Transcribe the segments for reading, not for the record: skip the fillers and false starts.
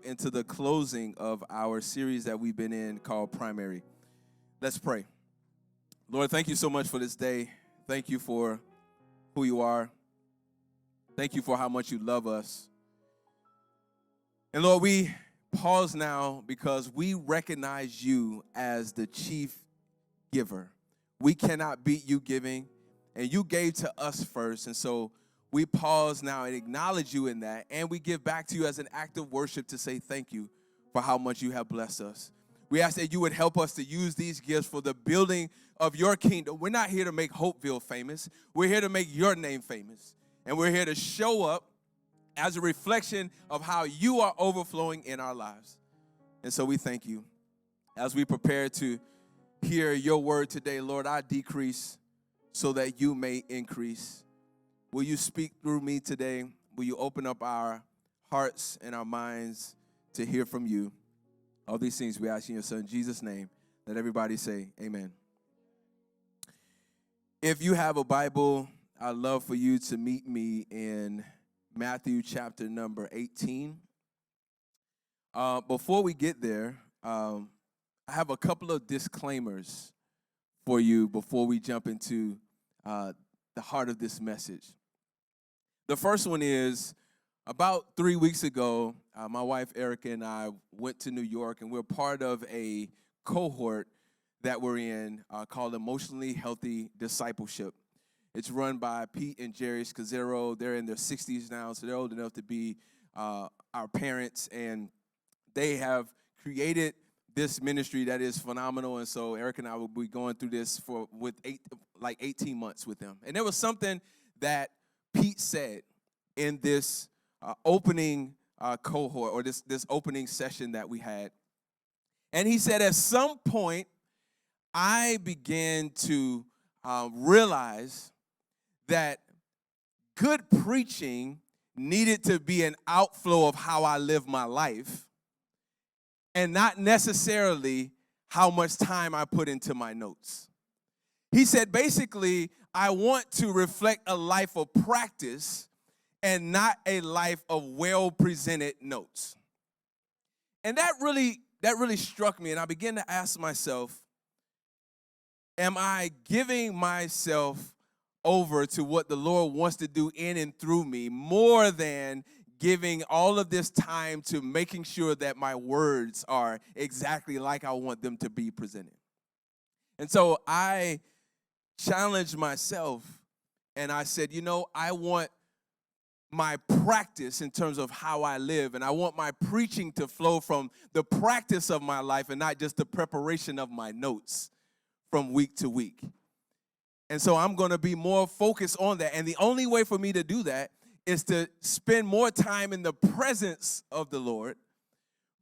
jump into the closing of our series that we've been in called Primary. Let's pray. Lord, thank you so much for this day. Thank you for who you are. Thank you for how much you love us. And Lord, we pause now because we recognize you as the chief giver. We cannot beat you giving, and you gave to us first. And so we pause now and acknowledge you in that, and we give back to you as an act of worship to say thank you for how much you have blessed us. We ask that you would help us to use these gifts for the building of your kingdom. We're not here to make HOPEVILLE famous. We're here to make your name famous. And we're here to show up as a reflection of how you are overflowing in our lives. And so we thank you. As we prepare to hear your word today, Lord, I decrease so that you may increase. Will you speak through me today? Will you open up our hearts and our minds to hear from you? All these things we ask in your son, Jesus' name. Let everybody say amen. If you have a Bible, I'd love for you to meet me in Matthew chapter number 18. Before we get there, I have a couple of disclaimers for you before we jump into the heart of this message. The first one is, about 3 weeks ago, my wife Erica and I went to New York, and we're part of a cohort that we're in called Emotionally Healthy Discipleship. It's run by Pete and Jerry Scazzero. They're in their 60s now, so they're old enough to be our parents, and they have created this ministry that is phenomenal. And so Erica and I will be going through this with 18 months with them. And there was something that Pete said in this opening cohort, or this opening session that we had. And he said, at some point, I began to realize that good preaching needed to be an outflow of how I live my life, and not necessarily how much time I put into my notes. He said, basically, I want to reflect a life of practice and not a life of well-presented notes. And that really struck me, and I began to ask myself, am I giving myself over to what the Lord wants to do in and through me more than giving all of this time to making sure that my words are exactly like I want them to be presented? And so I challenged myself, and I said, I want my practice in terms of how I live, and I want my preaching to flow from the practice of my life and not just the preparation of my notes from week to week. And so I'm going to be more focused on that, and the only way for me to do that is to spend more time in the presence of the Lord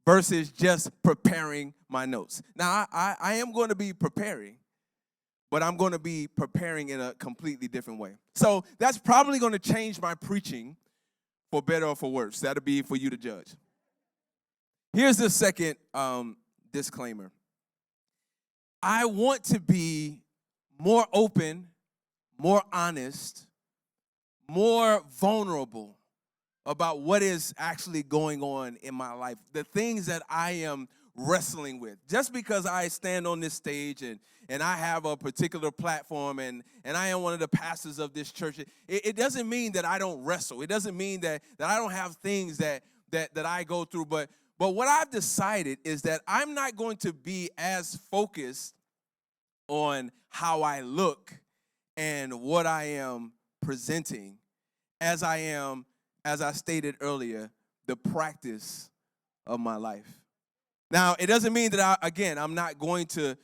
versus just preparing my notes. Now, I am going to be preparing, but I'm going to be preparing in a completely different way. So that's probably going to change my preaching for better or for worse. That'll be for you to judge. Here's the second disclaimer. I want to be more open, more honest, more vulnerable about what is actually going on in my life, the things that I am wrestling with. Just because I stand on this stage and I have a particular platform and I am one of the pastors of this church, it doesn't mean that I don't wrestle. It doesn't mean that I don't have things that I go through. But what I've decided is that I'm not going to be as focused on how I look and what I am presenting as I am, as I stated earlier, the practice of my life. Now, it doesn't mean that, I'm not going to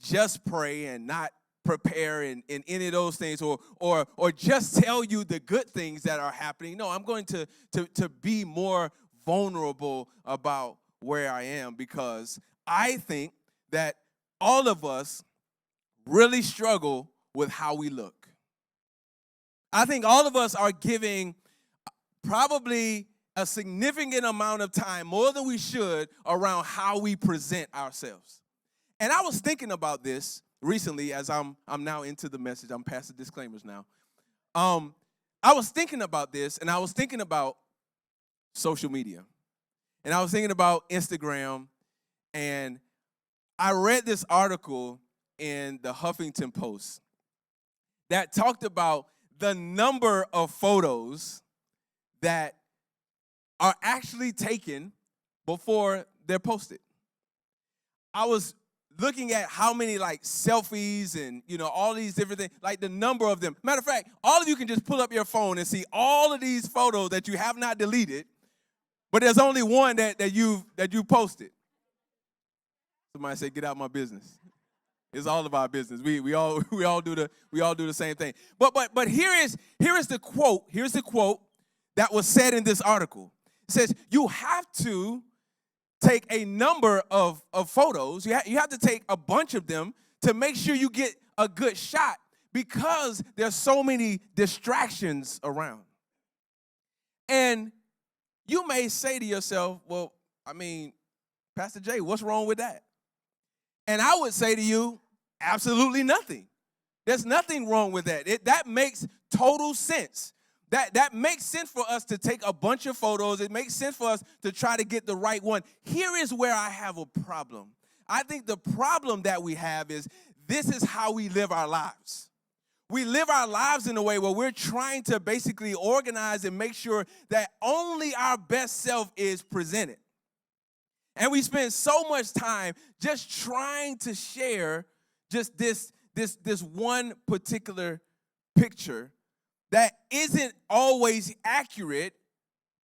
just pray and not prepare in any of those things or just tell you the good things that are happening. No, I'm going to be more vulnerable about where I am, because I think that all of us really struggle with how we look. I think all of us are giving probably a significant amount of time, more than we should, around how we present ourselves. And I was thinking about this recently as I'm now into the message. I'm past the disclaimers now. I was thinking about this, and I was thinking about social media. And I was thinking about Instagram, and I read this article in the Huffington Post that talked about the number of photos that are actually taken before they're posted. I was looking at how many like selfies and all these different things, like the number of them. Matter of fact, all of you can just pull up your phone and see all of these photos that you have not deleted, but there's only one that you posted. Somebody say, "Get out of my business." It's all of our business. We all do the same thing. But here is the quote. Here's the quote that was said in this article. It says, you have to take a number of photos. You have to take a bunch of them to make sure you get a good shot, because there's so many distractions around. And you may say to yourself, well, I mean, Pastor Jay, what's wrong with that? And I would say to you, absolutely nothing. There's nothing wrong with that. That makes total sense. That makes sense for us to take a bunch of photos. It makes sense for us to try to get the right one. Here is where I have a problem. I think the problem that we have is this is how we live our lives. We live our lives in a way where we're trying to basically organize and make sure that only our best self is presented. And we spend so much time just trying to share just this one particular picture that isn't always accurate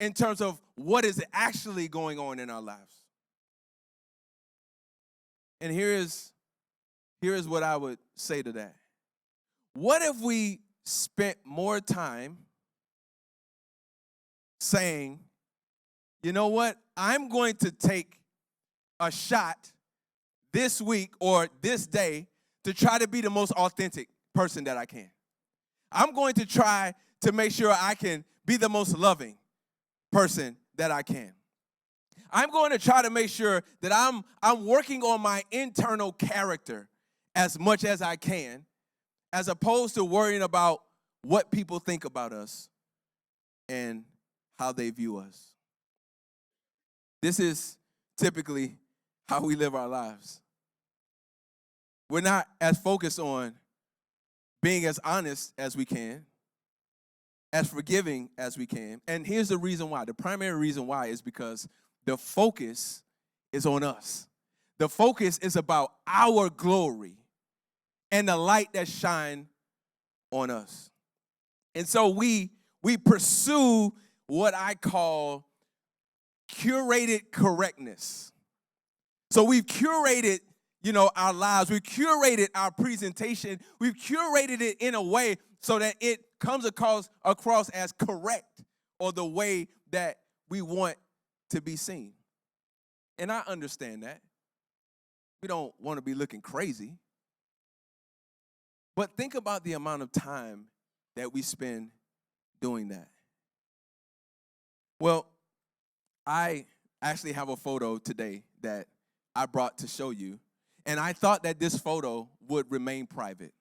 in terms of what is actually going on in our lives. And here is what I would say to that. What if we spent more time saying, you know what, I'm going to take a shot this week or this day to try to be the most authentic person that I can. I'm going to try to make sure I can be the most loving person that I can. I'm going to try to make sure that I'm working on my internal character as much as I can, as opposed to worrying about what people think about us and how they view us. This is typically how we live our lives. We're not as focused on being as honest as we can, as forgiving as we can. And here's the reason why. The primary reason why is because the focus is on us. The focus is about our glory and the light that shines on us. And so we pursue what I call curated correctness. So we've curated our lives. We've curated our presentation. We've curated it in a way so that it comes across as correct, or the way that we want to be seen. And I understand that. We don't want to be looking crazy. But think about the amount of time that we spend doing that. Well, I actually have a photo today that I brought to show you. And I thought that this photo would remain private.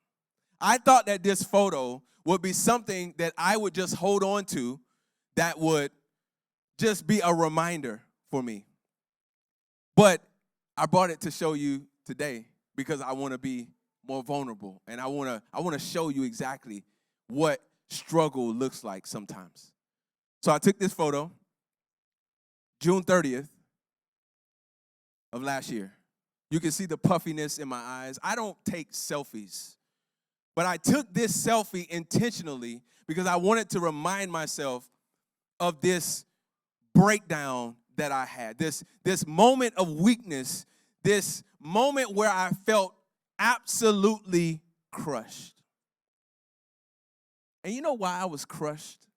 I thought that this photo would be something that I would just hold on to, that would just be a reminder for me. But I brought it to show you today because I want to be more vulnerable, and I want to show you exactly what struggle looks like sometimes. So I took this photo June 30th of last year. You can see the puffiness in my eyes. I don't take selfies, but I took this selfie intentionally because I wanted to remind myself of this breakdown that I had, this moment of weakness, this moment where I felt absolutely crushed. And you know why I was crushed?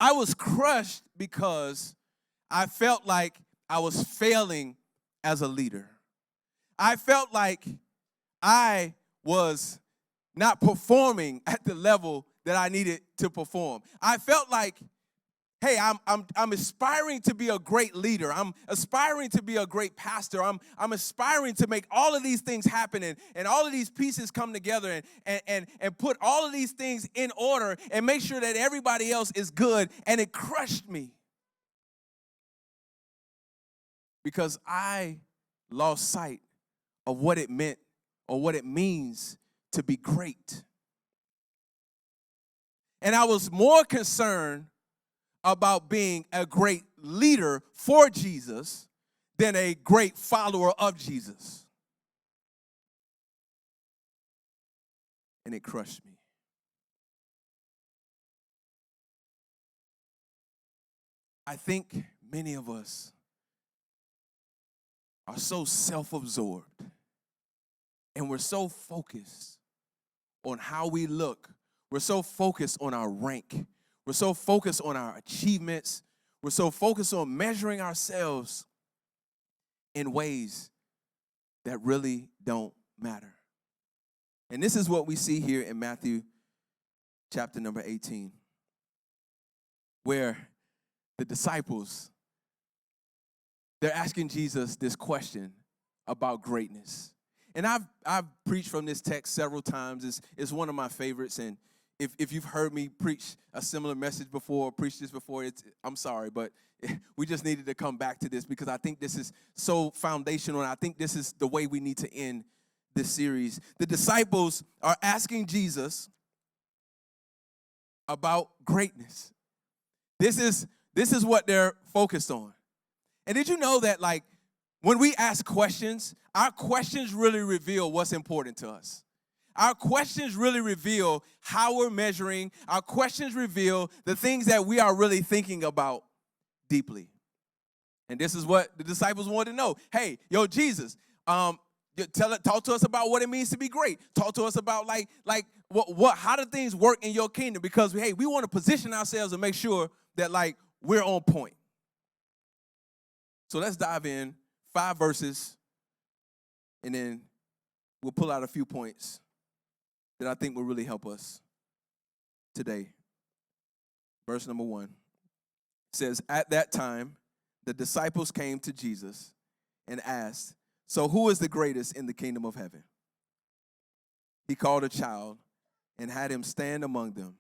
I was crushed because I felt like I was failing as a leader. I felt like I was not performing at the level that I needed to perform. I felt like, hey, I'm aspiring to be a great leader. I'm aspiring to be a great pastor. I'm aspiring to make all of these things happen and all of these pieces come together and put all of these things in order and make sure that everybody else is good. And it crushed me. because I lost sight of what it meant or what it means to be great. And I was more concerned about being a great leader for Jesus than a great follower of Jesus. And it crushed me. I think many of us are so self-absorbed, and we're so focused on how we look. We're so focused on our rank. We're so focused on our achievements. We're so focused on measuring ourselves in ways that really don't matter. And this is what we see here in Matthew chapter number 18, where the disciples, they're asking Jesus this question about greatness. And I've preached from this text several times. It's one of my favorites. And if you've heard me preach a similar message before, or preach this before, I'm sorry, but we just needed to come back to this because I think this is so foundational, and I think this is the way we need to end this series. The disciples are asking Jesus about greatness. This is what they're focused on. And did you know that, like, when we ask questions, our questions really reveal what's important to us. Our questions really reveal how we're measuring. Our questions reveal the things that we are really thinking about deeply. And this is what the disciples wanted to know. Hey, Jesus, talk to us about what it means to be great. Talk to us about how do things work in your kingdom? Because we want to position ourselves and make sure that we're on point. So let's dive in 5 verses, and then we'll pull out a few points that I think will really help us today. Verse number 1 says, "At that time, the disciples came to Jesus and asked, 'So who is the greatest in the kingdom of heaven?' He called a child and had him stand among them.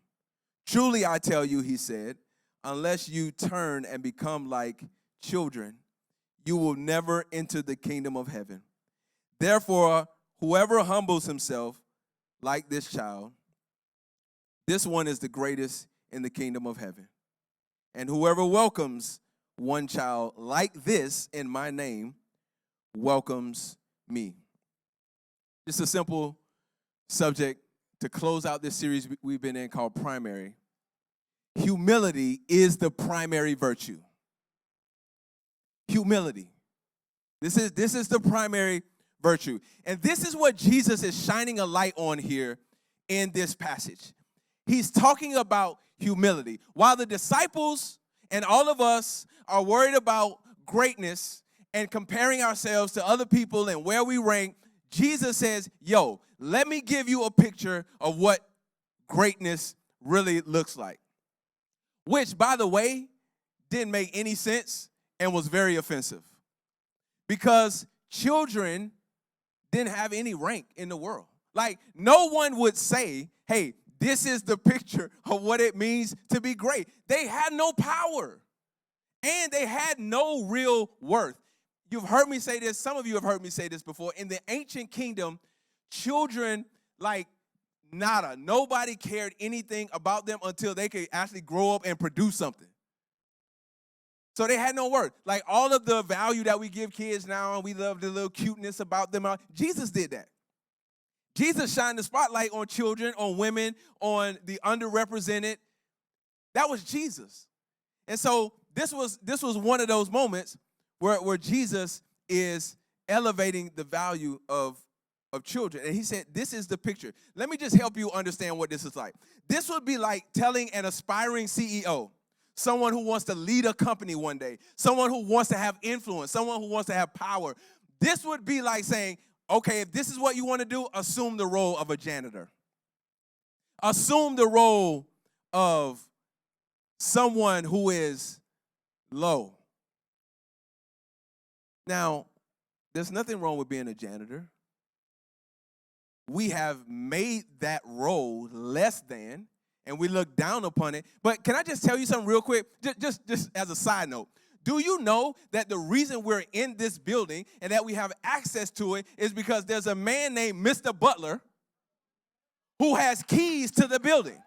'Truly I tell you,' he said, 'unless you turn and become like children, you will never enter the kingdom of heaven. Therefore, whoever humbles himself like this child, this one is the greatest in the kingdom of heaven. And whoever welcomes one child like this in my name welcomes me.'" Just a simple subject to close out this series we've been in called Primary. Humility is the primary virtue. Humility. This is the primary virtue. And this is what Jesus is shining a light on here in this passage. He's talking about humility. While the disciples and all of us are worried about greatness and comparing ourselves to other people and where we rank, Jesus says, let me give you a picture of what greatness really looks like. Which, by the way, didn't make any sense and was very offensive. Because children didn't have any rank in the world. No one would say, hey, this is the picture of what it means to be great. They had no power. And they had no real worth. You've heard me say this. Some of you have heard me say this before. In the ancient kingdom, children, nada. Nobody cared anything about them until they could actually grow up and produce something. So they had no worth. All of the value that we give kids now, and we love the little cuteness about them, Jesus did that. Jesus shined the spotlight on children, on women, on the underrepresented. That was Jesus. And so this was one of those moments where Jesus is elevating the value of children. And he said, this is the picture. Let me just help you understand what this is like. This would be like telling an aspiring CEO, someone who wants to lead a company one day, someone who wants to have influence, someone who wants to have power. This would be like saying, okay, if this is what you want to do, assume the role of a janitor. Assume the role of someone who is low. Now, there's nothing wrong with being a janitor. We have made that role less than, and we look down upon it. But can I just tell you something real quick? Just as a side note. Do you know that the reason we're in this building and that we have access to it is because there's a man named Mr. Butler who has keys to the building?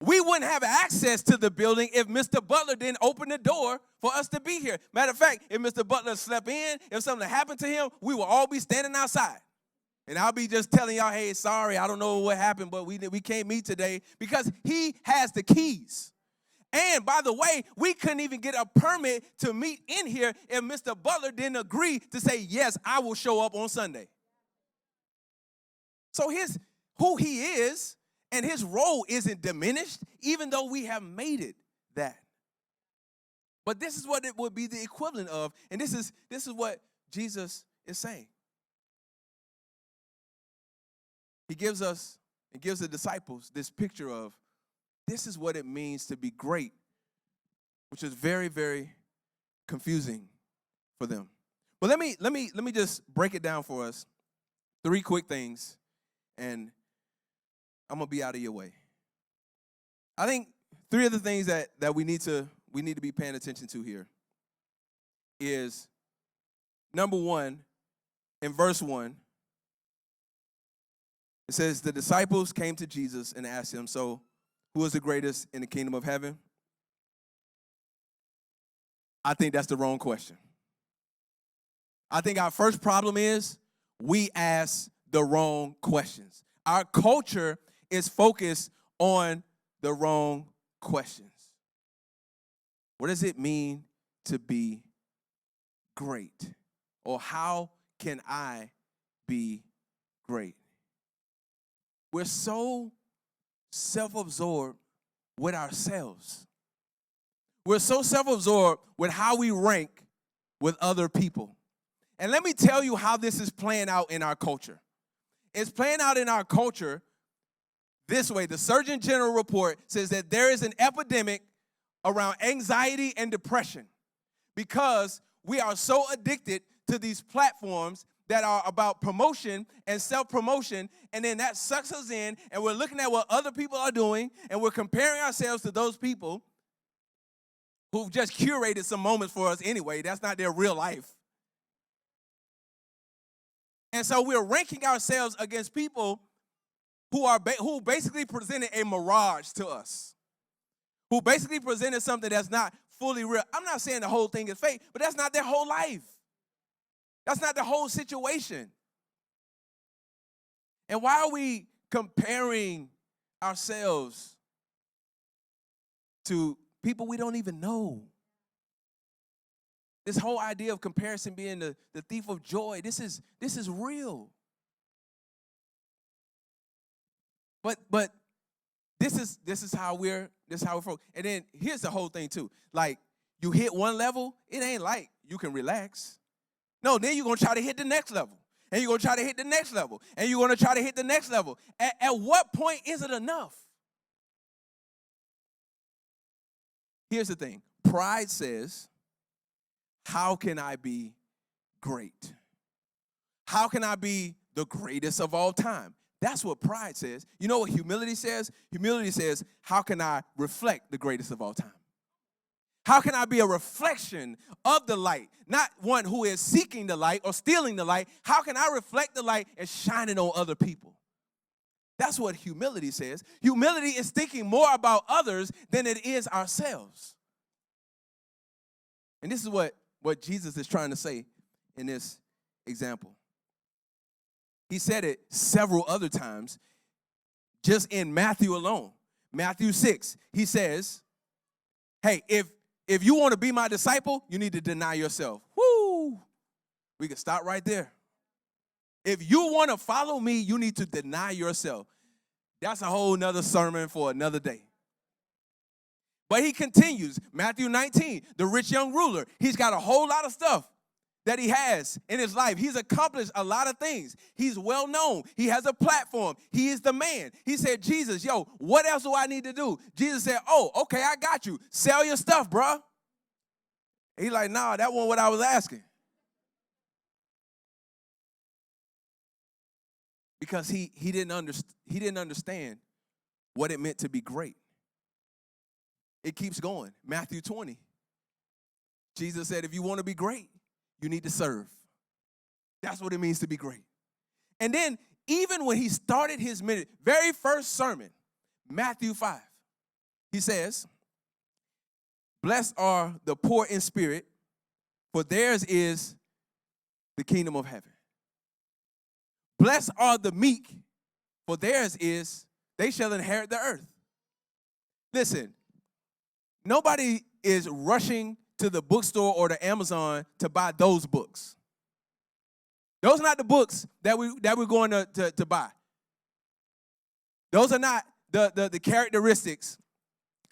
We wouldn't have access to the building if Mr. Butler didn't open the door for us to be here. Matter of fact, if Mr. Butler slept in, if something happened to him, we will all be standing outside. And I'll be just telling y'all, hey, sorry, I don't know what happened, but we can't meet today because he has the keys. And by the way, we couldn't even get a permit to meet in here if Mr. Butler didn't agree to say, yes, I will show up on Sunday. So who he is and his role isn't diminished, even though we have made it that. But this is what it would be the equivalent of, and this is what Jesus is saying. He gives us and gives the disciples this picture of this is what it means to be great, which is very, very confusing for them. But let me just break it down for us. 3 quick things, and I'm gonna be out of your way. I think 3 of the things that we need to be paying attention to here is, number 1, in verse 1, it says, the disciples came to Jesus and asked him, so who is the greatest in the kingdom of heaven? I think that's the wrong question. I think our first problem is we ask the wrong questions. Our culture is focused on the wrong questions. What does it mean to be great? Or how can I be great? We're so self-absorbed with ourselves. We're so self-absorbed with how we rank with other people. And let me tell you how this is playing out in our culture. It's playing out in our culture this way. The Surgeon General report says that there is an epidemic around anxiety and depression because we are so addicted to these platforms that are about promotion and self-promotion, and then that sucks us in, and we're looking at what other people are doing, and we're comparing ourselves to those people who've just curated some moments for us anyway. That's not their real life. And so we're ranking ourselves against people who basically presented a mirage to us, who basically presented something that's not fully real. I'm not saying the whole thing is fake, but that's not their whole life. That's not the whole situation. And why are we comparing ourselves to people we don't even know? This whole idea of comparison being the thief of joy, this is real. But this is how we're focused. And then here's the whole thing too. Like, you hit one level, it ain't like you can relax. No, then you're going to try to hit the next level. And you're going to try to hit the next level. And you're going to try to hit the next level. At what point is it enough? Here's the thing. Pride says, how can I be great? How can I be the greatest of all time? That's what pride says. You know what humility says? Humility says, how can I reflect the greatest of all time? How can I be a reflection of the light, not one who is seeking the light or stealing the light? How can I reflect the light and shine it on other people? That's what humility says. Humility is thinking more about others than it is ourselves. And this is what Jesus is trying to say in this example. He said it several other times, just in Matthew alone. Matthew 6, he says, hey, if you want to be my disciple, you need to deny yourself. Woo! We can stop right there. If you want to follow me, you need to deny yourself. That's a whole nother sermon for another day. But he continues, Matthew 19, the rich young ruler. He's got a whole lot of stuff that he has in his life. He's accomplished a lot of things. He's well known. He has a platform. He is the man. He said, Jesus, yo, what else do I need to do? Jesus said, oh, okay, I got you. Sell your stuff, bro. He's like, nah, that wasn't what I was asking. Because he didn't understand what it meant to be great. It keeps going. Matthew 20. Jesus said, if you want to be great, you need to serve. That's what it means to be great. And then even when he started his very first sermon, Matthew 5, he says, blessed are the poor in spirit, for theirs is the kingdom of heaven. Blessed are the meek, for theirs is, they shall inherit the earth. Listen, nobody is rushing to the bookstore or the Amazon to buy those books. Those are not the books that we're going to buy. Those are not the characteristics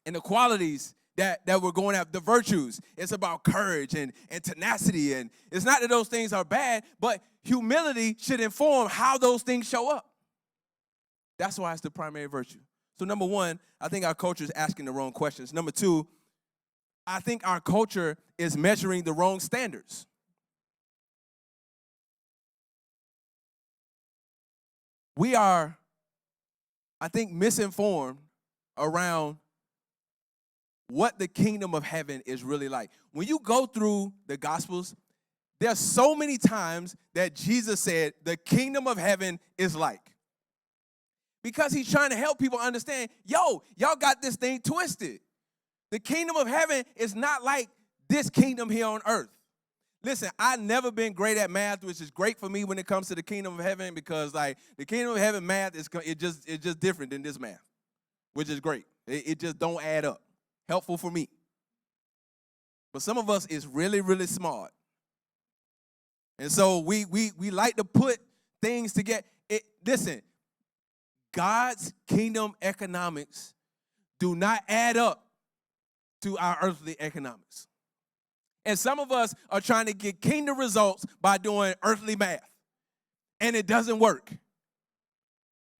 and the qualities that we're going after, the virtues. It's about courage and tenacity. And it's not that those things are bad, but humility should inform how those things show up. That's why it's the primary virtue. So number one, I think our culture is asking the wrong questions. Number two, I think our culture is measuring the wrong standards. We are, I think, misinformed around what the kingdom of heaven is really like. When you go through the Gospels, there's so many times that Jesus said the kingdom of heaven is like. Because he's trying to help people understand, y'all got this thing twisted. The kingdom of heaven is not like this kingdom here on earth. Listen, I've never been great at math, which is great for me when it comes to the kingdom of heaven, because like the kingdom of heaven math it's just different than this math, which is great. It just don't add up. Helpful for me. But some of us is really, really smart. And so we like to put things together. Listen, God's kingdom economics do not add up to our earthly economics. And some of us are trying to get kingdom results by doing earthly math. And it doesn't work.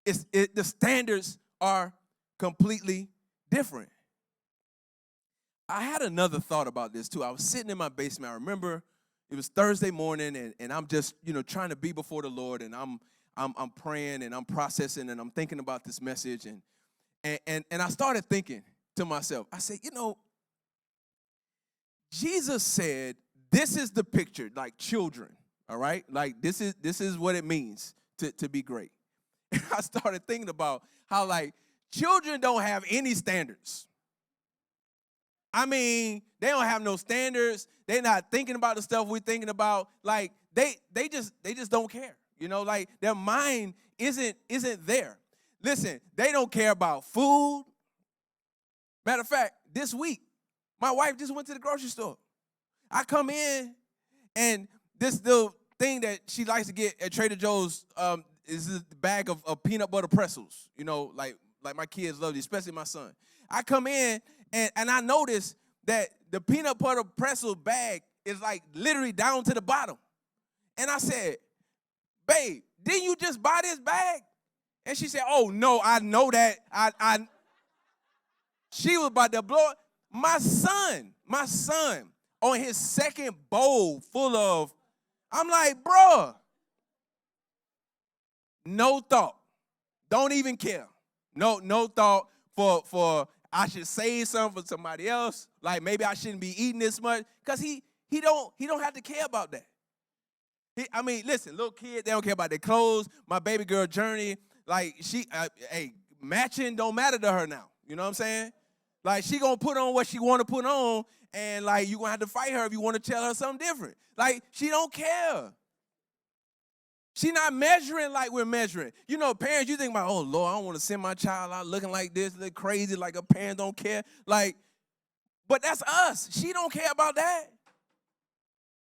The standards are completely different. I had another thought about this too. I was sitting in my basement. I remember it was Thursday morning, and I'm just, trying to be before the Lord, and I'm praying and I'm processing and I'm thinking about this message, and I started thinking to myself. I said, Jesus said, this is the picture, like children, all right? Like this is what it means to be great. And I started thinking about how like children don't have any standards. I mean, they don't have no standards. They're not thinking about the stuff we're thinking about. Like they just don't care. Like their mind isn't there. Listen, they don't care about food. Matter of fact, this week, my wife just went to the grocery store. I come in, and this little thing that she likes to get at Trader Joe's is this bag of peanut butter pretzels. Like my kids love it, especially my son. I come in, and I notice that the peanut butter pretzel bag is like literally down to the bottom. And I said, babe, didn't you just buy this bag? And she said, oh, no, I know that. She was about to blow it. My son, on his second bowl full of, I'm like, bruh, no thought. Don't even care. No thought for I should save something for somebody else. Like maybe I shouldn't be eating this much. Because he don't have to care about that. Listen, little kid, they don't care about their clothes. My baby girl Journey, like matching don't matter to her now. You know what I'm saying? Like she gonna put on what she want to put on, and like you gonna have to fight her if you want to tell her something different. Like she don't care. She not measuring like we're measuring. Parents, you think about, oh Lord, I don't want to send my child out looking like this, look crazy, like a parent don't care. Like, but that's us. She don't care about that.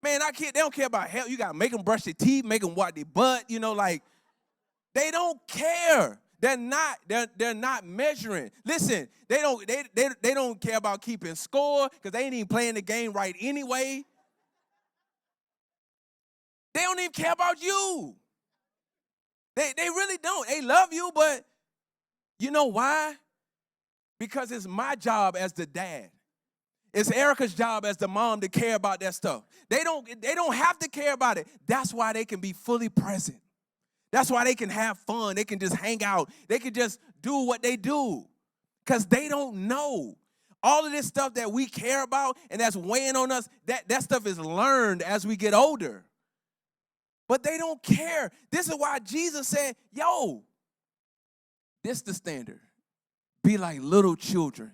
Man, our kids, they don't care about health. You got to make them brush their teeth, make them wipe their butt, like, they don't care. They're not measuring. Listen, they don't care about keeping score because they ain't even playing the game right anyway. They don't even care about you. They really don't. They love you, but you know why? Because it's my job as the dad. It's Erica's job as the mom to care about that stuff. They don't have to care about it. That's why they can be fully present. That's why they can have fun. They can just hang out. They can just do what they do because they don't know. All of this stuff that we care about and that's weighing on us, that stuff is learned as we get older. But they don't care. This is why Jesus said, yo, this is the standard. Be like little children.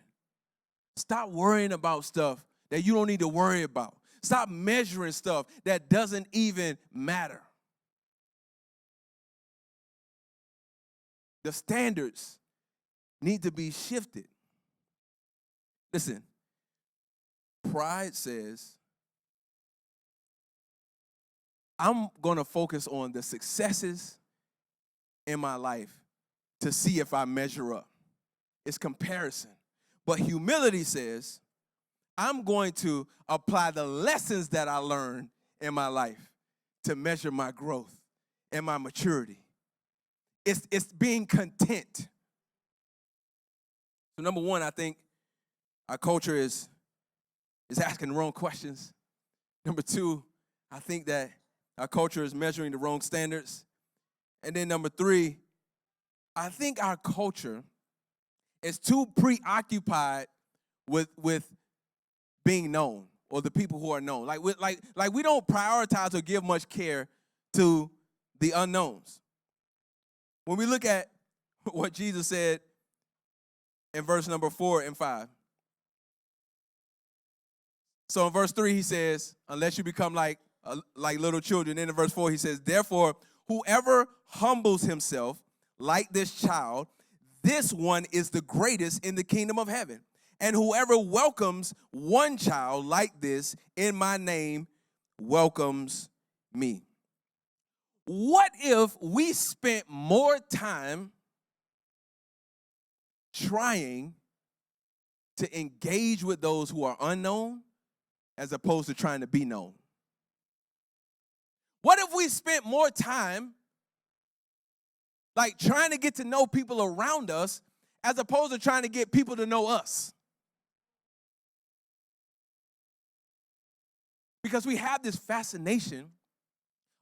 Stop worrying about stuff that you don't need to worry about. Stop measuring stuff that doesn't even matter. The standards need to be shifted. Listen, pride says, I'm going to focus on the successes in my life to see if I measure up. It's comparison. But humility says, I'm going to apply the lessons that I learned in my life to measure my growth and my maturity. It's being content. So number one, I think our culture is asking the wrong questions. Number two, I think that our culture is measuring the wrong standards. And then number three, I think our culture is too preoccupied with being known or the people who are known. Like we don't prioritize or give much care to the unknowns. When we look at what Jesus said in verse number 4 and 5. So in verse 3, he says, unless you become like little children. Then in verse 4, he says, therefore, whoever humbles himself like this child, this one is the greatest in the kingdom of heaven. And whoever welcomes one child like this in my name welcomes me. What if we spent more time trying to engage with those who are unknown as opposed to trying to be known? What if we spent more time like trying to get to know people around us as opposed to trying to get people to know us? Because we have this fascination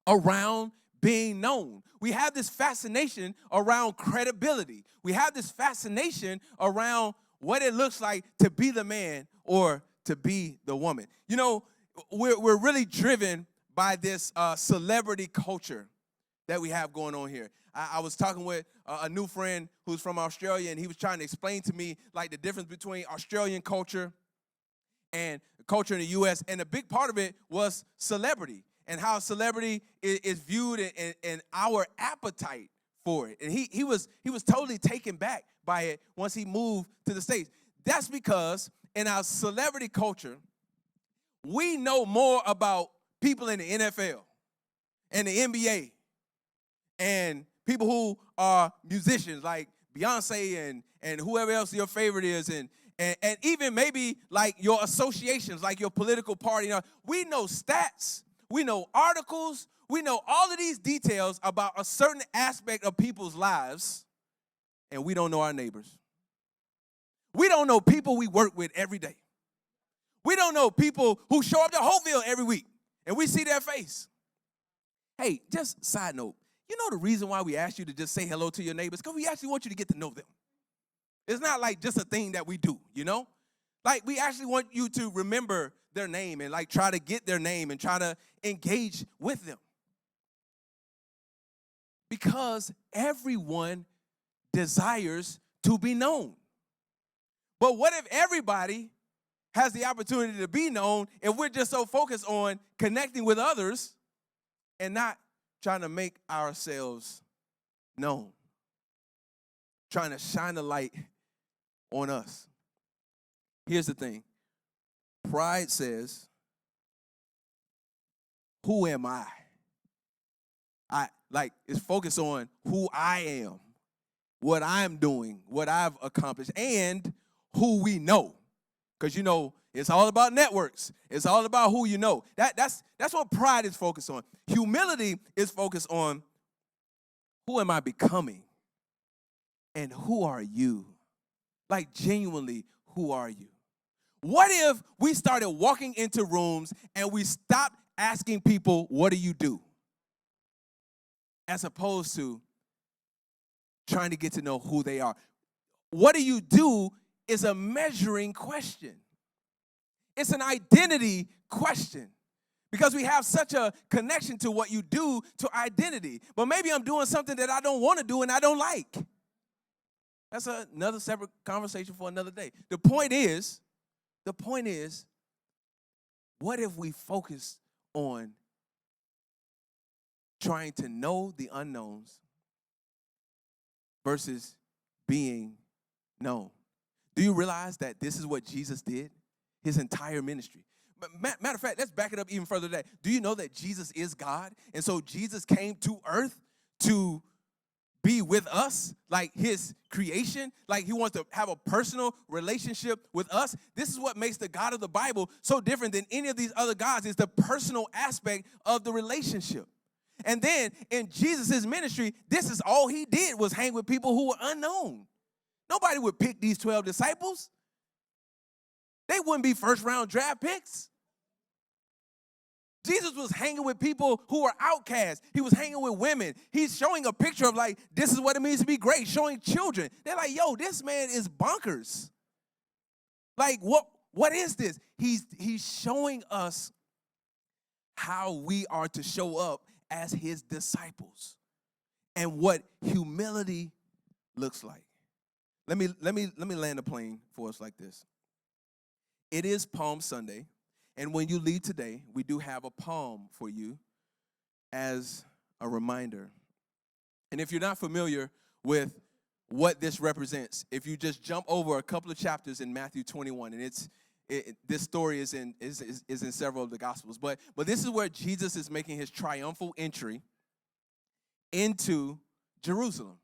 around being known. We have this fascination around credibility. We have this fascination around what it looks like to be the man or to be the woman. You know, we're really driven by this celebrity culture that we have going on here. I was talking with a new friend who's from Australia, and he was trying to explain to me like the difference between Australian culture and culture in the U.S., and a big part of it was celebrity and how celebrity is viewed and our appetite for it. And he was totally taken back by it once he moved to the States. That's because in our celebrity culture, we know more about people in the NFL and the NBA and people who are musicians like Beyonce and whoever else your favorite is, and even maybe like your associations, like your political party. You know, we know stats, we know articles, we know all of these details about a certain aspect of people's lives, and we don't know our neighbors. We don't know people we work with every day. We don't know people who show up to HOPEVILLE every week, and we see their face. Hey, just side note, you know the reason why we ask you to just say hello to your neighbors? Because we actually want you to get to know them. It's not like just a thing that we do, you know? Like, we actually want you to remember their name and, like, try to get their name and try to engage with them. Because everyone desires to be known. But what if everybody has the opportunity to be known if we're just so focused on connecting with others and not trying to make ourselves known? Trying to shine a light on us. Here's the thing. Pride says, who am I? It's focused on who I am, what I'm doing, what I've accomplished, and who we know. Because, you know, it's all about networks. It's all about who you know. That's what pride is focused on. Humility is focused on who am I becoming and who are you? Like, genuinely, who are you? What if we started walking into rooms and we stopped asking people, what do you do? As opposed to trying to get to know who they are. What do you do is a measuring question. It's an identity question. Because we have such a connection to what you do to identity. But maybe I'm doing something that I don't want to do and I don't like. That's another separate conversation for another day. The point is, what if we focus on trying to know the unknowns versus being known? Do you realize that this is what Jesus did? His entire ministry. Matter of fact, let's back it up even further than that. Do you know that Jesus is God? And so Jesus came to earth to be with us, like his creation, like he wants to have a personal relationship with us. This is what makes the God of the Bible so different than any of these other gods, is the personal aspect of the relationship. And then in Jesus' ministry, this is all he did was hang with people who were unknown. Nobody would pick these 12 disciples. They wouldn't be first-round draft picks. Jesus was hanging with people who were outcasts. He was hanging with women. He's showing a picture of, like, this is what it means to be great, showing children. They're like, yo, this man is bonkers. Like, what is this? He's showing us how we are to show up as his disciples and what humility looks like. Let me land the plane for us like this. It is Palm Sunday, and when you leave today, we do have a palm for you as a reminder. And if you're not familiar with what this represents, if you just jump over a couple of chapters in Matthew 21, and this story is in several of the Gospels, but this is where Jesus is making his triumphal entry into Jerusalem.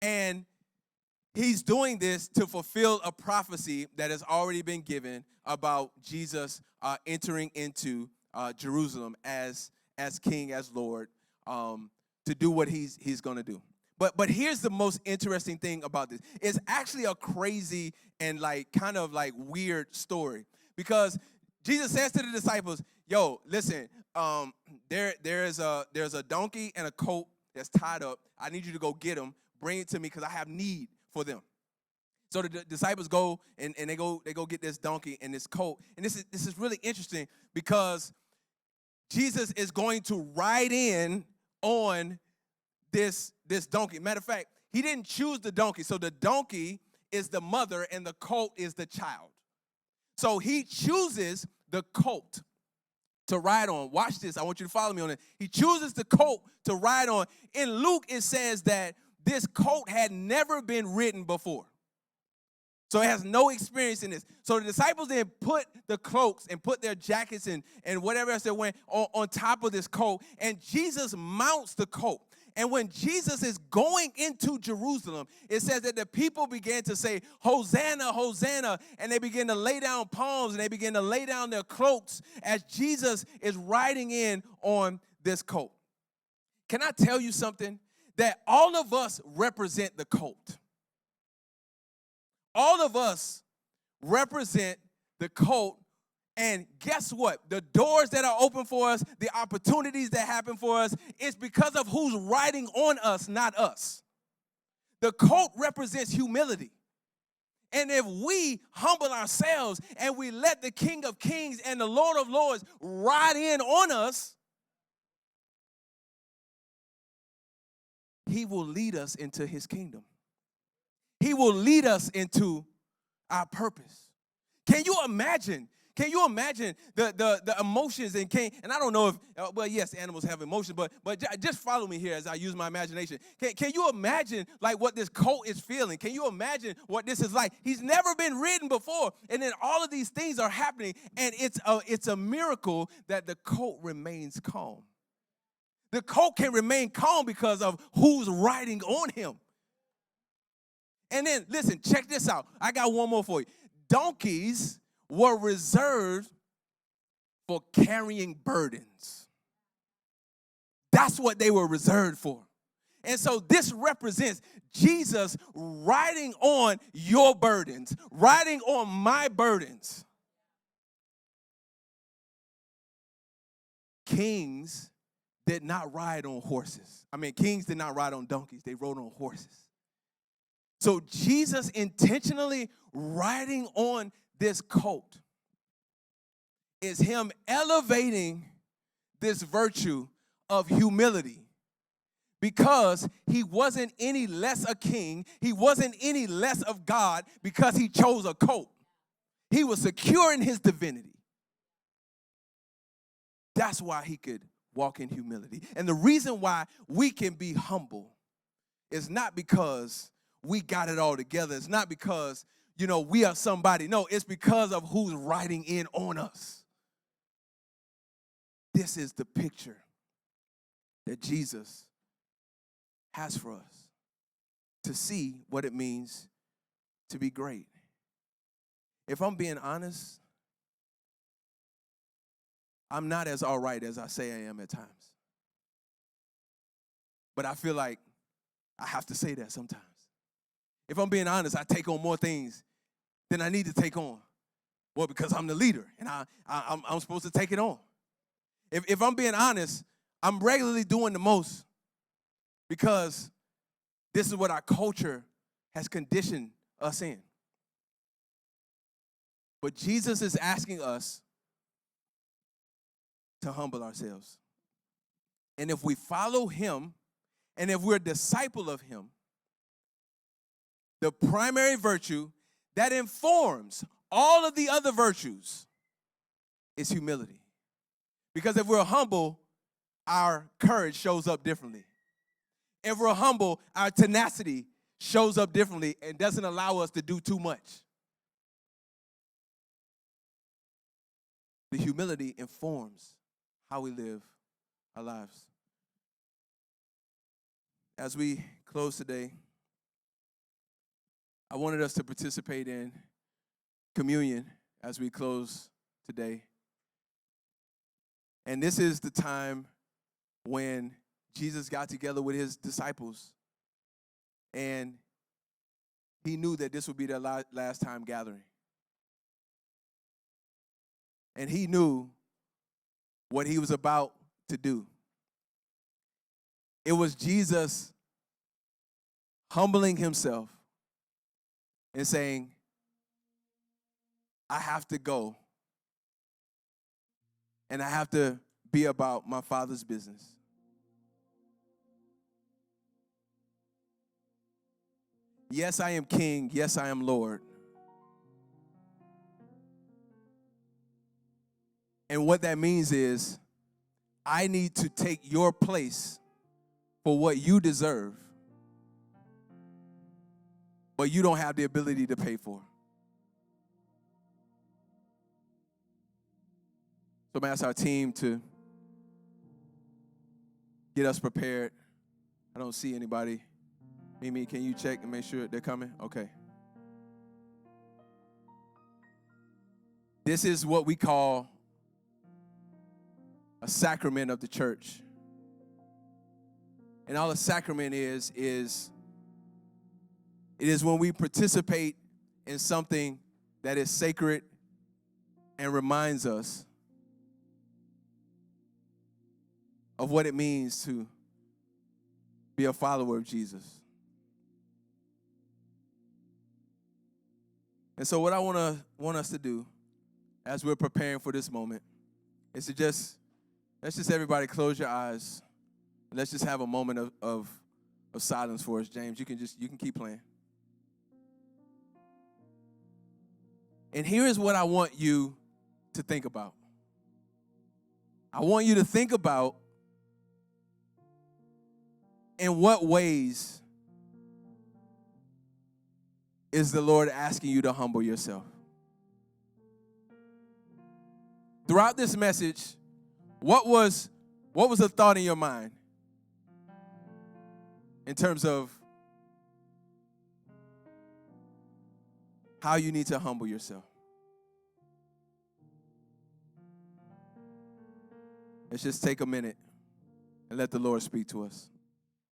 And he's doing this to fulfill a prophecy that has already been given about Jesus entering into Jerusalem as king, as Lord, to do what he's going to do. But here's the most interesting thing about this. It's actually a crazy and kind of weird story, because Jesus says to the disciples, "Yo, listen, there's a donkey and a colt that's tied up. I need you to go get them. Bring it to me because I have need for them." So the disciples go and they go get this donkey and this colt. And this is really interesting because Jesus is going to ride in on this donkey. Matter of fact, he didn't choose the donkey. So the donkey is the mother and the colt is the child. So he chooses the colt to ride on. Watch this. I want you to follow me on it. He chooses the colt to ride on. In Luke, it says that this colt had never been ridden before. So it has no experience in this. So the disciples then put the cloaks and put their jackets and whatever else they're wearing on top of this colt. And Jesus mounts the colt. And when Jesus is going into Jerusalem, it says that the people began to say, "Hosanna, Hosanna." And they begin to lay down palms and they begin to lay down their cloaks as Jesus is riding in on this colt. Can I tell you something? That all of us represent the colt. All of us represent the colt. And guess what? The doors that are open for us, the opportunities that happen for us, it's because of who's riding on us, not us. The colt represents humility. And if we humble ourselves and we let the King of Kings and the Lord of Lords ride in on us, he will lead us into his kingdom. He will lead us into our purpose. Can you imagine the emotions and I don't know if, well, yes, animals have emotions, but just follow me here as I use my imagination. Can you imagine what this colt is feeling? Can you imagine what this is like? He's never been ridden before, and then all of these things are happening, and it's a miracle that the colt remains calm. The colt can remain calm because of who's riding on him. And then, listen, check this out. I got one more for you. Donkeys were reserved for carrying burdens. That's what they were reserved for. And so this represents Jesus riding on your burdens, riding on my burdens. Kings did not ride on horses. Kings did not ride on donkeys. They rode on horses. So Jesus intentionally riding on this colt is him elevating this virtue of humility, because he wasn't any less a king. He wasn't any less of God because he chose a colt. He was secure in his divinity. That's why he could walk in humility. And the reason why we can be humble is not because we got it all together. It's not because, we are somebody. No, it's because of who's riding in on us. This is the picture that Jesus has for us to see what it means to be great. If I'm being honest, I'm not as all right as I say I am at times. But I feel like I have to say that sometimes. If I'm being honest, I take on more things than I need to take on. Well, because I'm the leader, and I'm supposed to take it on. If I'm being honest, I'm regularly doing the most because this is what our culture has conditioned us in. But Jesus is asking us to humble ourselves. And if we follow him, and if we're a disciple of him, the primary virtue that informs all of the other virtues is humility. Because if we're humble, our courage shows up differently. If we're humble, our tenacity shows up differently and doesn't allow us to do too much. The humility informs how we live our lives. As we close today, I wanted us to participate in communion as we close today. And this is the time when Jesus got together with his disciples, and he knew that this would be their last time gathering. And he knew what he was about to do. It was Jesus humbling himself and saying, I have to go, and I have to be about my Father's business. Yes, I am King. Yes, I am Lord. And what that means is I need to take your place for what you deserve, but you don't have the ability to pay for. So I'm going to ask our team to get us prepared. I don't see anybody. Mimi, can you check and make sure they're coming? Okay. This is what we call a sacrament of the church. And all a sacrament is it is when we participate in something that is sacred and reminds us of what it means to be a follower of Jesus. And so what I want us to do as we're preparing for this moment is to let's just everybody close your eyes. Let's just have a moment of silence for us. James, you can keep playing. And here is what I want you to think about. I want you to think about in what ways is the Lord asking you to humble yourself. Throughout this message, what was a thought in your mind in terms of how you need to humble yourself? Let's just take a minute and let the Lord speak to us.